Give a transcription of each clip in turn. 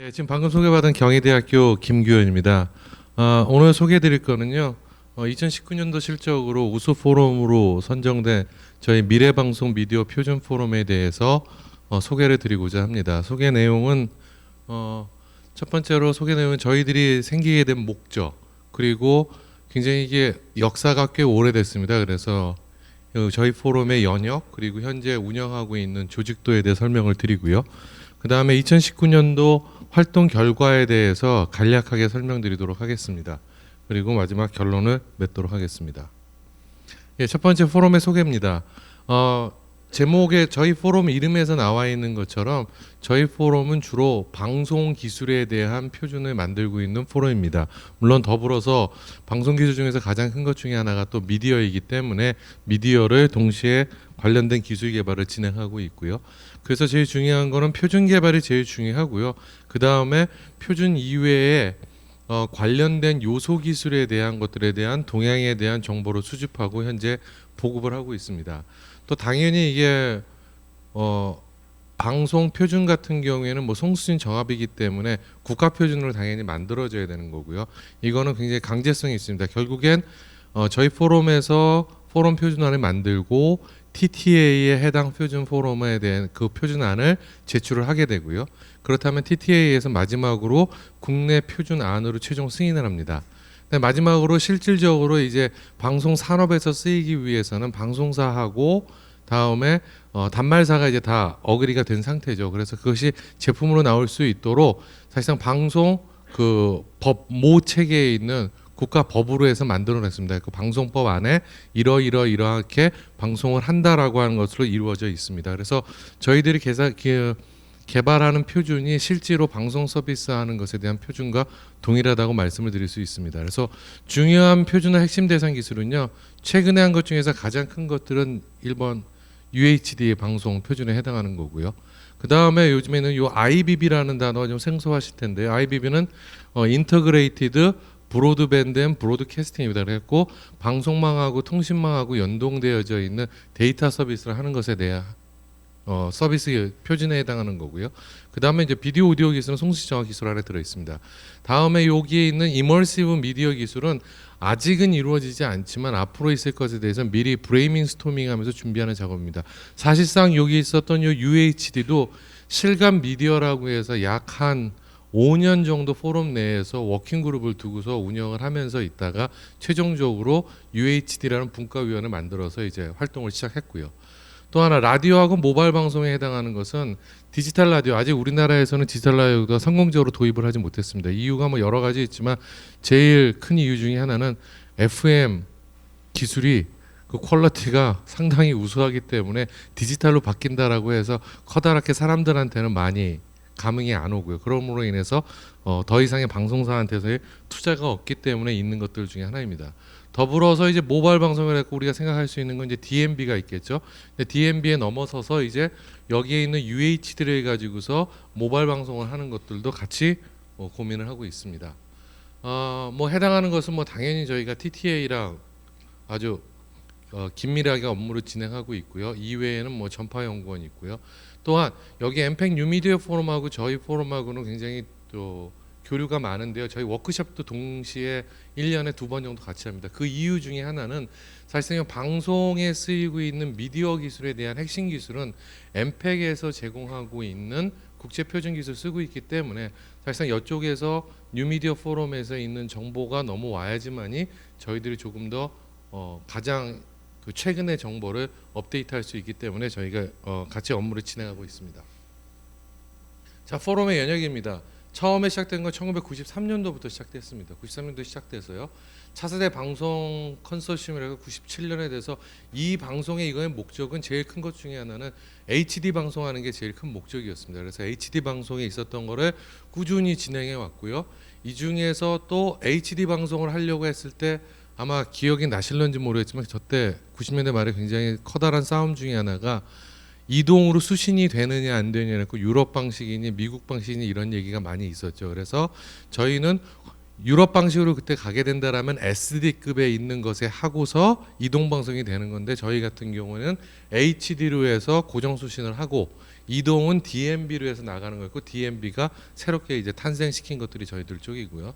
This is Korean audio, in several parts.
예, 지금 방금 소개받은 경희대학교 김규현입니다. 오늘 소개해드릴 거는요, 2019년도 실적으로 우수 포럼으로 선정된 저희 미래방송 미디어 표준 포럼에 대해서 소개를 드리고자 합니다. 소개 내용은 첫 번째로 소개 내용은 저희들이 생기게 된 목적, 그리고 굉장히 이게 역사가 꽤 오래됐습니다. 그래서 저희 포럼의 연역, 그리고 현재 운영하고 있는 조직도에 대해 설명을 드리고요. 그 다음에 2019년도 활동 결과에 대해서 간략하게 설명드리도록 하겠습니다. 그리고 마지막 결론을 맺도록 하겠습니다. 예, 첫 번째 포럼의 소개입니다. 제목에 저희 포럼 이름에서 나와 있는 것처럼 저희 포럼은 주로 방송 기술에 대한 표준을 만들고 있는 포럼입니다. 물론 더불어서 방송 기술 중에서 가장 큰 것 중에 하나가 또 미디어이기 때문에 미디어를 동시에 관련된 기술 개발을 진행하고 있고요. 그래서 제일 중요한 거는 표준 개발이 제일 중요하고요. 그 다음에 표준 이외에 관련된 요소 기술에 대한 것들에 대한 동향에 대한 정보를 수집하고 현재 보급을 하고 있습니다. 또 당연히 이게 방송 표준 같은 경우에는 뭐 송수진 정합이기 때문에 국가 표준으로 당연히 만들어져야 되는 거고요. 이거는 굉장히 강제성이 있습니다. 결국엔 저희 포럼에서 포럼 표준안을 만들고 TTA에 해당 표준 포럼에 대한 그 표준안을 제출을 하게 되고요. 그렇다면 TTA에서 마지막으로 국내 표준안으로 최종 승인을 합니다. 마지막으로 실질적으로 이제 방송 산업에서 쓰이기 위해서는 방송사하고 다음에 단말사가 이제 다 어그리가 된 상태죠. 그래서 그것이 제품으로 나올 수 있도록 사실상 방송 그 법 모 체계에 있는 국가 법으로 해서 만들어냈습니다. 그 방송법 안에 이러이러이렇게 방송을 한다라고 하는 것으로 이루어져 있습니다. 그래서 저희들이 개발하는 표준이 실제로 방송 서비스하는 것에 대한 표준과 동일하다고 말씀을 드릴 수 있습니다. 그래서 중요한 표준화 핵심 대상 기술은요, 최근에 한 것 중에서 가장 큰 것들은 1번 UHD 방송 표준에 해당하는 거고요. 그 다음에 요즘에는 요 IBB라는 단어가 좀 생소하실 텐데요. IBB는 인터그레이티드 브로드밴드 앤 브로드캐스팅입니다. 그래서 방송망하고 통신망하고 연동되어져 있는 데이터 서비스를 하는 것에 대한 서비스 표준에 해당하는 거고요. 그 다음에 이제 비디오 오디오 기술은 송수지 정화 기술 안에 들어 있습니다. 다음에 여기에 있는 이머시브 미디어 기술은 아직은 이루어지지 않지만 앞으로 있을 것에 대해서 미리 브레이밍 스토밍하면서 준비하는 작업입니다. 사실상 여기 있었던 요 UHD도 실감 미디어라고 해서 약 한 5년 정도 포럼 내에서 워킹 그룹을 두고서 운영을 하면서 있다가 최종적으로 UHD라는 분과위원회를 만들어서 이제 활동을 시작했고요. 또 하나 라디오하고 모바일 방송에 해당하는 것은 디지털 라디오, 아직 우리나라에서는 디지털 라디오가 성공적으로 도입을 하지 못했습니다. 이유가 뭐 여러 가지 있지만 제일 큰 이유 중에 하나는 FM 기술이 그 퀄리티가 상당히 우수하기 때문에 디지털로 바뀐다라고 해서 커다랗게 사람들한테는 많이 감흥이 안 오고요. 그러므로 인해서 더 이상의 방송사한테서의 투자가 없기 때문에 있는 것들 중에 하나입니다. 더불어서 이제 모바일 방송을 했고 우리가 생각할 수 있는 건 이제 DMB가 있겠죠. 근데 DMB에 넘어서서 이제 여기에 있는 UHD를 가지고서 모바일 방송을 하는 것들도 같이 고민을 하고 있습니다. 뭐 해당하는 것은 뭐 당연히 저희가 TTA랑 아주 긴밀하게 업무를 진행하고 있고요. 이외에는 뭐 전파연구원이 있고요. 또한 여기 엠팩 뉴미디어 포럼하고 저희 포럼하고는 굉장히 또 교류가 많은데요. 저희 워크숍도 동시에 1년에 2번 정도 같이 합니다. 그 이유 중에 하나는 사실상 방송에 쓰이고 있는 미디어 기술에 대한 핵심 기술은 엠팩에서 제공하고 있는 국제 표준 기술 쓰고 있기 때문에 사실상 이쪽에서 뉴미디어 포럼에서 있는 정보가 넘어와야지만이 저희들이 조금 더 가장 그 최근의 정보를 업데이트할 수 있기 때문에 저희가 같이 업무를 진행하고 있습니다. 자, 포럼의 연역입니다. 처음에 시작된 건 1993년도부터 시작됐습니다. 93년도 시작돼서요. 차세대 방송 컨소시엄이라고 97년에 돼서 이 방송의 이거의 목적은 제일 큰 것 중에 하나는 HD 방송하는 게 제일 큰 목적이었습니다. 그래서 HD 방송에 있었던 거를 꾸준히 진행해 왔고요. 이 중에서 또 HD 방송을 하려고 했을 때 아마 기억이 나실런지 모르겠지만 저때 90년대 말에 굉장히 커다란 싸움 중에 하나가 이동으로 수신이 되느냐 안 되느냐 고 유럽 방식이니 미국 방식이니 이런 얘기가 많이 있었죠. 그래서 저희는 유럽 방식으로 그때 가게 된다라면 SD급에 있는 것에 하고서 이동 방송이 되는 건데, 저희 같은 경우는 HD로 해서 고정 수신을 하고 이동은 DMB로 해서 나가는 거였고, DMB가 새롭게 이제 탄생시킨 것들이 저희들 쪽이고요.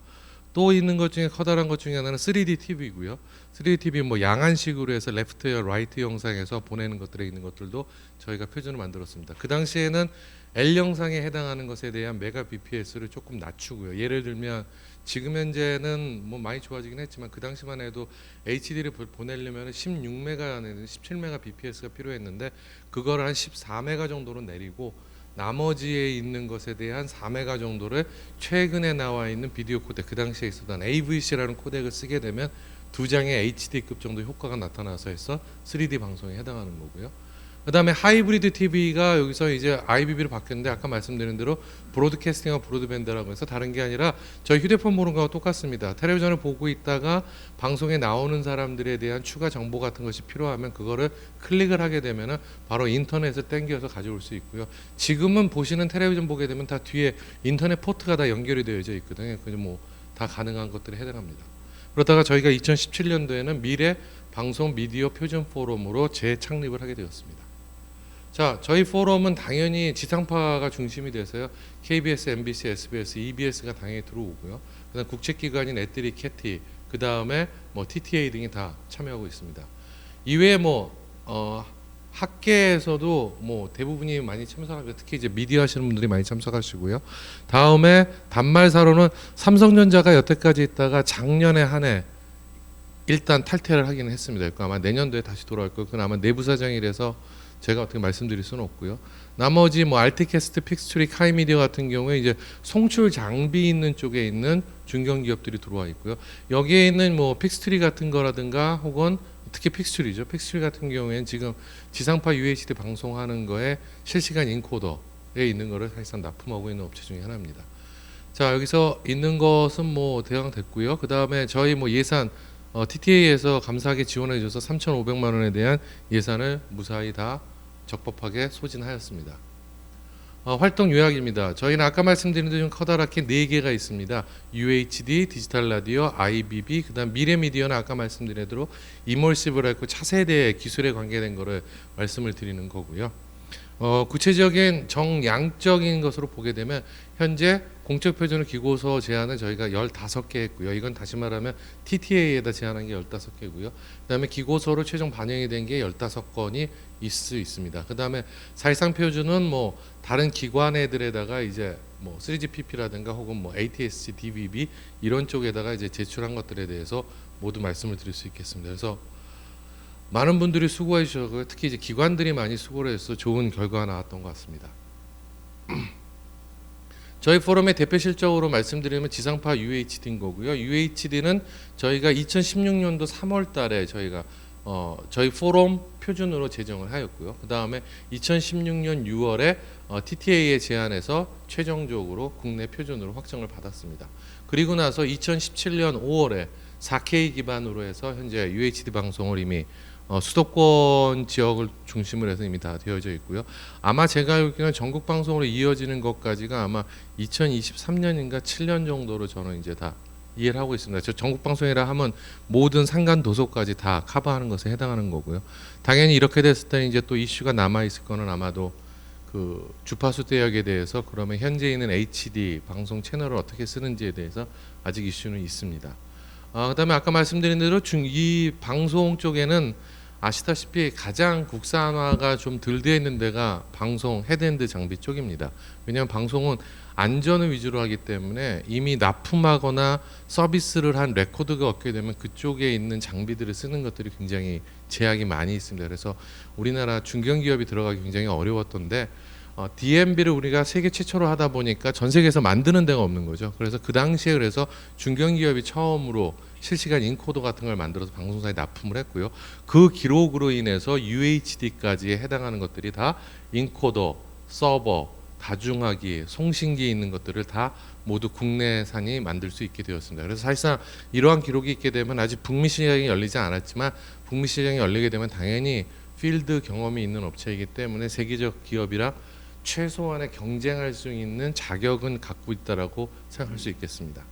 또 있는 것 중에 커다란 것 중에 하나는 3D TV고요. 3D TV 뭐 양안식으로 해서 레프트와 라이트 영상에서 보내는 것들에 있는 것들도 저희가 표준을 만들었습니다. 그 당시에는 L 영상에 해당하는 것에 대한 메가 BPS를 조금 낮추고요. 예를 들면 지금 현재는 뭐 많이 좋아지긴 했지만 그 당시만 해도 HD를 보내려면 16메가 내지 17메가 BPS가 필요했는데 그걸 한 14메가 정도로 내리고 나머지에 있는 것에 대한 4메가 정도를 최근에 나와 있는 비디오 코덱, 그 당시에 있었던 AVC라는 코덱을 쓰게 되면 두 장의 HD급 정도 효과가 나타나서 해서 3D 방송에 해당하는 거고요. 그 다음에 하이브리드 TV가 여기서 이제 IBB로 바뀌었는데, 아까 말씀드린 대로 브로드캐스팅과 브로드밴드라고 해서 다른 게 아니라 저희 휴대폰 보는 거와 똑같습니다. 텔레비전을 보고 있다가 방송에 나오는 사람들에 대한 추가 정보 같은 것이 필요하면 그거를 클릭을 하게 되면은 바로 인터넷에 땡겨서 가져올 수 있고요. 지금은 보시는 텔레비전 보게 되면 다 뒤에 인터넷 포트가 다 연결이 되어져 있거든요. 그래서 뭐 다 가능한 것들이 해당합니다. 그러다가 저희가 2017년도에는 미래 방송 미디어 표준 포럼으로 재창립을 하게 되었습니다. 자, 저희 포럼은 당연히 지상파가 중심이 돼서요. KBS, MBC, SBS, EBS가 당연히 들어오고요. 그다음 국책기관인 애들이 캐티, 그 다음에 뭐 TTA 등이 다 참여하고 있습니다. 이외에 학계에서도 뭐 대부분이 많이 참석하고, 특히 이제 미디어 하시는 분들이 많이 참석하시고요. 다음에 단말사로는 삼성전자가 여태까지 있다가 작년에 한 해 일단 탈퇴를 하기는 했습니다. 그러니까 아마 내년도에 다시 돌아올 거예요. 그건 아마 내부 사정이라서 제가 어떻게 말씀드릴 수는 없고요. 나머지 뭐 알티캐스트, 픽스트리, 카이미디어 같은 경우에 이제 송출 장비 있는 쪽에 있는 중견 기업들이 들어와 있고요. 여기에 있는 뭐 픽스트리 같은 거라든가 혹은 특히 픽스트리죠. 픽스트리 같은 경우에는 지금 지상파 UHD 방송하는 거에 실시간 인코더에 있는 거를 사실상 납품하고 있는 업체 중에 하나입니다. 자, 여기서 있는 것은 뭐 대강 됐고요. 그 다음에 저희 뭐 예산 TTA에서 감사하게 지원해 줘서 3,500만 원에 대한 예산을 무사히 다 적법하게 소진하였습니다. 활동 요약입니다. 저희는 아까 말씀드린 대로 좀 커다랗게 4개가 있습니다. UHD, 디지털 라디오, IBB, 그다음 미래미디어는 아까 말씀드린 대로 이몰시브라 했고 차세대 기술에 관계된 거를 말씀을 드리는 거고요. 구체적인 정량적인 것으로 보게 되면 현재 공적 표준을 기고서 제안을 저희가 15개 했고요. 이건 다시 말하면 TTA에다 제안한 게 15개고요. 그다음에 기고서로 최종 반영이 된 게 15건이 있을 수 있습니다. 그다음에 사실상 표준은 뭐 다른 기관애들에다가 이제 뭐 3GPP라든가 혹은 뭐 ATSC, DVB 이런 쪽에다가 이제 제출한 것들에 대해서 모두 말씀을 드릴 수 있겠습니다. 그래서 많은 분들이 수고해 주셨고요. 특히 이제 기관들이 많이 수고를 해서 좋은 결과가 나왔던 것 같습니다. 저희 포럼의 대표 실적으로 말씀드리면 지상파 UHD인 거고요. UHD는 저희가 2016년도 3월 달에 저희가 저희 포럼 표준으로 제정을 하였고요. 그 다음에 2016년 6월에 TTA에 제안해서 최종적으로 국내 표준으로 확정을 받았습니다. 그리고 나서 2017년 5월에 4K 기반으로 해서 현재 UHD 방송을 이미 수도권 지역을 중심으로 해서 이미 다 되어져 있고요. 아마 제가 알기로는 전국 방송으로 이어지는 것까지가 아마 2023년인가 7년 정도로 저는 이제 다 이해를 하고 있습니다. 저 전국 방송이라 하면 모든 상간 도서까지 다 커버하는 것에 해당하는 거고요. 당연히 이렇게 됐을 때 이제 또 이슈가 남아 있을 거는 아마도 그 주파수 대역에 대해서, 그러면 현재 있는 HD 방송 채널을 어떻게 쓰는지에 대해서 아직 이슈는 있습니다. 그다음에 아까 말씀드린 대로 이 방송 쪽에는 아시다시피 가장 국산화가 좀 덜 되어 있는 데가 방송 헤드엔드 장비 쪽입니다. 왜냐하면 방송은 안전을 위주로 하기 때문에 이미 납품하거나 서비스를 한 레코드가 얻게 되면 그쪽에 있는 장비들을 쓰는 것들이 굉장히 제약이 많이 있습니다. 그래서 우리나라 중견기업이 들어가기 굉장히 어려웠던데 DMB를 우리가 세계 최초로 하다 보니까 전 세계에서 만드는 데가 없는 거죠. 그래서 그 당시에 그래서 중견기업이 처음으로 실시간 인코더 같은 걸 만들어서 방송사에 납품을 했고요. 그 기록으로 인해서 UHD까지 해당하는 것들이 다 인코더, 서버, 다중화기, 송신기에 있는 것들을 다 모두 국내산이 만들 수 있게 되었습니다. 그래서 사실상 이러한 기록이 있게 되면 아직 북미 시장이 열리지 않았지만 북미 시장이 열리게 되면 당연히 필드 경험이 있는 업체이기 때문에 세계적 기업이랑 최소한의 경쟁할 수 있는 자격은 갖고 있다라고 생각할 수 있겠습니다.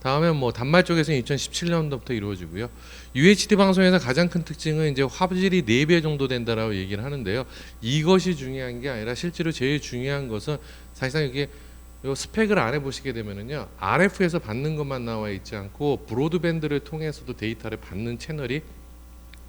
다음에 뭐 단말 쪽에서는 2017년도부터 이루어지고요. UHD 방송에서 가장 큰 특징은 이제 화질이 4배 정도 된다라고 얘기를 하는데요. 이것이 중요한 게 아니라 실제로 제일 중요한 것은 사실상 이게 요 스펙을 안 해보시게 되면은요, RF에서 받는 것만 나와 있지 않고 브로드밴드를 통해서도 데이터를 받는 채널이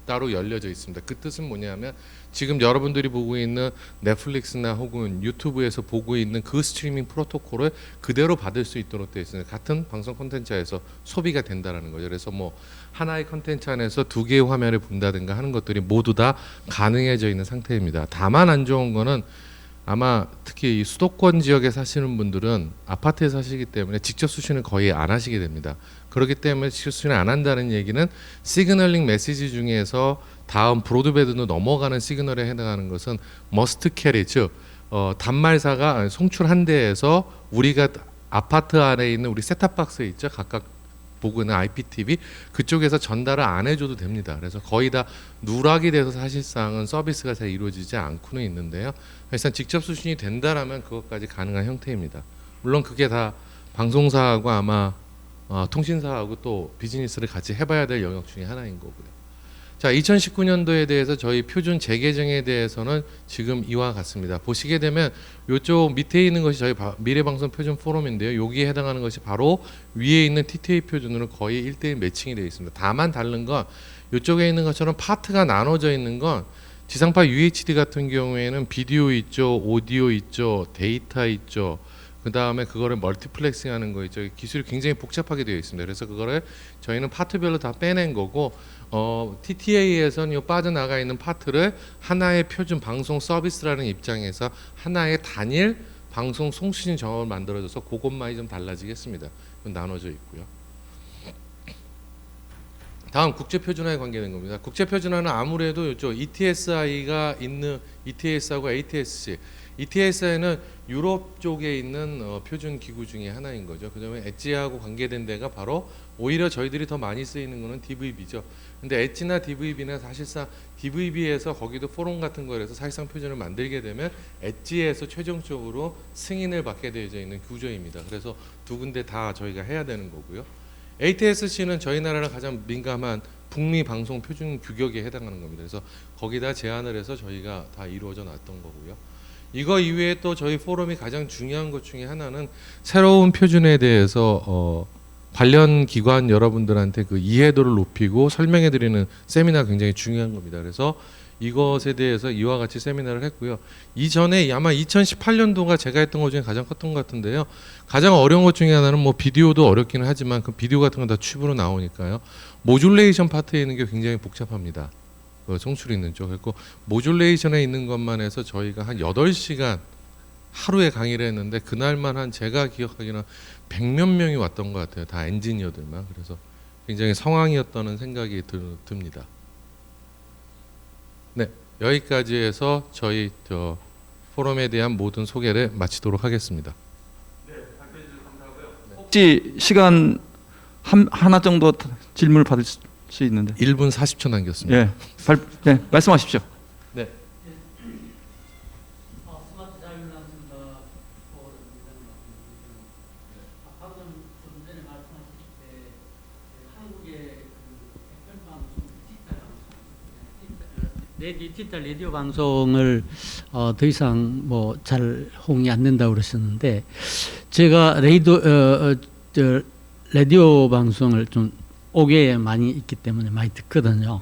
따로 열려져 있습니다. 그 뜻은 뭐냐면 지금 여러분들이 보고 있는 넷플릭스나 혹은 유튜브에서 보고 있는 그 스트리밍 프로토콜을 그대로 받을 수 있도록 되어 있습니다. 같은 방송 콘텐츠에서 소비가 된다라는 거죠. 그래서 뭐 하나의 콘텐츠 안에서 2개의 화면을 본다든가 하는 것들이 모두 다 가능해져 있는 상태입니다. 다만 안 좋은 거는 아마 특히 이 수도권 지역에 사시는 분들은 아파트에 사시기 때문에 직접 수신을 거의 안 하시게 됩니다. 그렇기 때문에 직접 수신을 안 한다는 얘기는 시그널링 메시지 중에서 다음 브로드밴드로 넘어가는 시그널에 해당하는 것은 머스트 캐리, 즉 단말사가 송출한 데에서 우리가 아파트 안에 있는 우리 셋탑박스 있죠, 각각 보고 있는 IPTV 그쪽에서 전달을 안 해줘도 됩니다. 그래서 거의 다 누락이 돼서 사실상은 서비스가 잘 이루어지지 않고는 있는데요. 일단 직접 수신이 된다라면 그것까지 가능한 형태입니다. 물론 그게 다 방송사하고 아마 통신사하고 또 비즈니스를 같이 해봐야 될 영역 중에 하나인 거고요. 자, 2019년도에 대해서 저희 표준 재개정에 대해서는 지금 이와 같습니다. 보시게 되면 이쪽 밑에 있는 것이 저희 미래방송 표준 포럼인데요. 여기에 해당하는 것이 바로 위에 있는 TTA 표준으로 거의 1대1 매칭이 되어 있습니다. 다만 다른 건 이쪽에 있는 것처럼 파트가 나눠져 있는 건 지상파 UHD 같은 경우에는 비디오 있죠, 오디오 있죠, 데이터 있죠. 그 다음에 그거를 멀티플렉싱 하는 거 있죠. 기술이 굉장히 복잡하게 되어 있습니다. 그래서 그거를 저희는 파트별로 다 빼낸 거고, TTA에서는 이 빠져나가 있는 파트를 하나의 표준 방송 서비스라는 입장에서 하나의 단일 방송 송수신 정업을 만들어줘서 그것만이 좀 달라지겠습니다. 나눠져 있고요. 다음 국제표준화에 관계된 겁니다. 국제표준화는 아무래도 이쪽 ETSI가 있는 ETS하고 ATSC, ETSI는 유럽 쪽에 있는 표준 기구 중에 하나인 거죠. 그다음에 엣지하고 관계된 데가 바로 오히려 저희들이 더 많이 쓰이는 거는 DVB죠. 근데 엣지나 DVB는 사실상 DVB에서 거기도 포럼 같은 거에서 사실상 표준을 만들게 되면 엣지에서 최종적으로 승인을 받게 되어 있는 구조입니다. 그래서 두 군데 다 저희가 해야 되는 거고요. ATSC는 저희 나라랑 가장 민감한 북미 방송 표준 규격에 해당하는 겁니다. 그래서 거기다 제안을 해서 저희가 다 이루어져 놨던 거고요. 이거 이외에 또 저희 포럼이 가장 중요한 것 중에 하나는 새로운 표준에 대해서 관련 기관 여러분들한테 그 이해도를 높이고 설명해 드리는 세미나가 굉장히 중요한 겁니다. 그래서 이것에 대해서 이와 같이 세미나를 했고요. 이전에 아마 2018년도가 제가 했던 것 중에 가장 컸던 것 같은데요. 가장 어려운 것 중에 하나는 뭐 비디오도 어렵기는 하지만 그 비디오 같은 건 다 튜브로 나오니까요. 모듈레이션 파트에 있는 게 굉장히 복잡합니다. 그 송출이 있는 쪽. 그리고 모듈레이션에 있는 것만 해서 저희가 한 8시간 하루에 강의를 했는데 그날만 한 제가 기억하기는 100몇 명이 왔던 것 같아요. 다 엔지니어들만. 그래서 굉장히 성황이었다는 생각이 듭니다. 네, 여기까지 해서 저희 포럼에 대한 모든 소개를 마치도록 하겠습니다. 네, 발표해 주셔서 감사하고요. 혹시 시간 하나 정도 질문을 받을 수 있는데. 1분 40초 남겼습니다. 예, 네, 말씀하십시오. 네. 스마트 자율난선과 방금 좀 전에 말씀하실 때 한국의 FM 방송 디지털 라디오 방송을 더 이상 뭐 잘 홍이 안 된다고 그러셨는데 제가 라디오 방송을 좀 5개에 많이 있기 때문에 많이 듣거든요.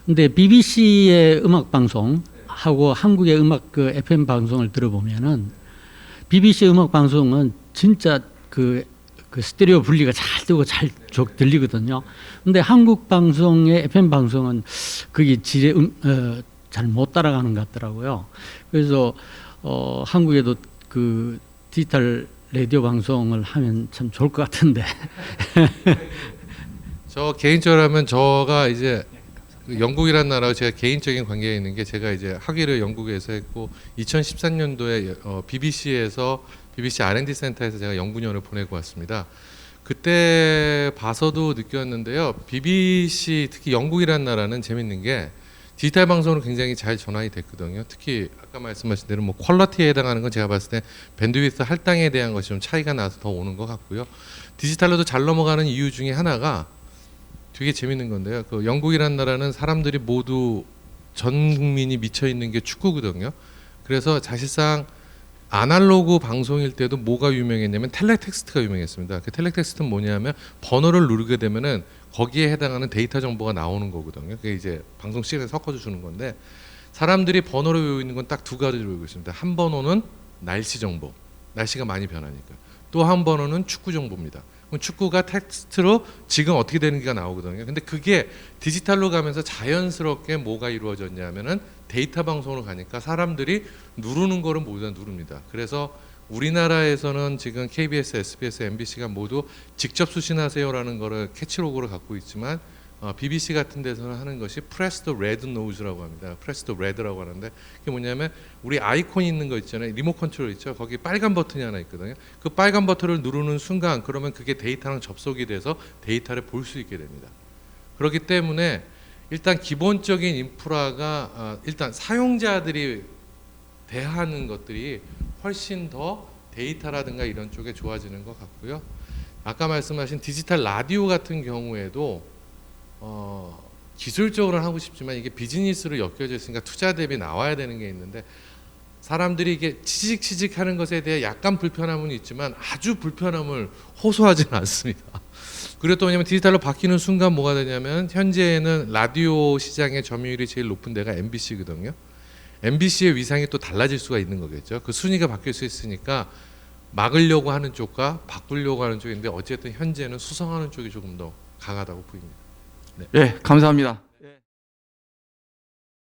근데 BBC의 음악 방송하고 한국의 음악 그 FM 방송을 들어보면은 BBC 음악 방송은 진짜 그 스테레오 분리가 잘 되고 잘 들리거든요. 근데 한국 방송의 FM 방송은 그게 질에 잘 못 따라가는 것 같더라고요. 그래서 한국에도 그 디지털 라디오 방송을 하면 참 좋을 것 같은데. 저 개인적으로 하면 저가 이제 영국이라는 나라와 제가 개인적인 관계가 있는 게 제가 이제 학위를 영국에서 했고 2013년도에 BBC에서 BBC R&D 센터에서 제가 연구년을 보내고 왔습니다. 그때 봐서도 느꼈는데요. BBC 특히 영국이라는 나라는 재밌는 게 디지털 방송으로 굉장히 잘 전환이 됐거든요. 특히 아까 말씀하신 대로 뭐 퀄러티에 해당하는 건 제가 봤을 때 밴드위스 할당에 대한 것이 좀 차이가 나서 더 오는 것 같고요. 디지털로도 잘 넘어가는 이유 중에 하나가 되게 재밌는 건데요. 그 영국이라는 나라는 사람들이 모두 전 국민이 미쳐 있는 게 축구거든요. 그래서 사실상 아날로그 방송일 때도 뭐가 유명했냐면 텔레텍스트가 유명했습니다. 그 텔레텍스트는 뭐냐면 번호를 누르게 되면은 거기에 해당하는 데이터 정보가 나오는 거거든요. 그게 이제 방송 시간에 섞어서 주는 건데 사람들이 번호를 외우고 있는 건 딱 두 가지를 외우고 있습니다. 한 번호는 날씨 정보, 날씨가 많이 변하니까. 또 한 번호는 축구 정보입니다. 그럼 축구가 텍스트로 지금 어떻게 되는지가 나오거든요. 근데 그게 디지털로 가면서 자연스럽게 뭐가 이루어졌냐면은 데이터 방송으로 가니까 사람들이 누르는 거를 모두 다 누릅니다. 그래서 우리나라에서는 지금 KBS, SBS, MBC가 모두 직접 수신하세요라는 거를 캐치로그로 갖고 있지만 BBC 같은 데서는 하는 것이 Press the Red Nose라고 합니다. Press the Red라고 하는데 그게 뭐냐면 우리 아이콘이 있는 거 있잖아요. 리모트 컨트롤 있죠. 거기 빨간 버튼이 하나 있거든요. 그 빨간 버튼을 누르는 순간 그러면 그게 데이터랑 접속이 돼서 데이터를 볼 수 있게 됩니다. 그렇기 때문에 일단 기본적인 인프라가 일단 사용자들이 대하는 것들이 훨씬 더 데이터라든가 이런 쪽에 좋아지는 것 같고요. 아까 말씀하신 디지털 라디오 같은 경우에도 기술적으로는 하고 싶지만 이게 비즈니스로 엮여져 있으니까 투자 대비 나와야 되는 게 있는데 사람들이 이게 치직치직하는 것에 대해 약간 불편함은 있지만 아주 불편함을 호소하지는 않습니다. 그리고 또 왜냐면 디지털로 바뀌는 순간 뭐가 되냐면 현재는 라디오 시장의 점유율이 제일 높은 데가 MBC거든요. MBC의 위상이 또 달라질 수가 있는 거겠죠. 그 순위가 바뀔 수 있으니까 막으려고 하는 쪽과 바꾸려고 하는 쪽인데 어쨌든 현재는 수성하는 쪽이 조금 더 강하다고 보입니다. 예, 감사합니다.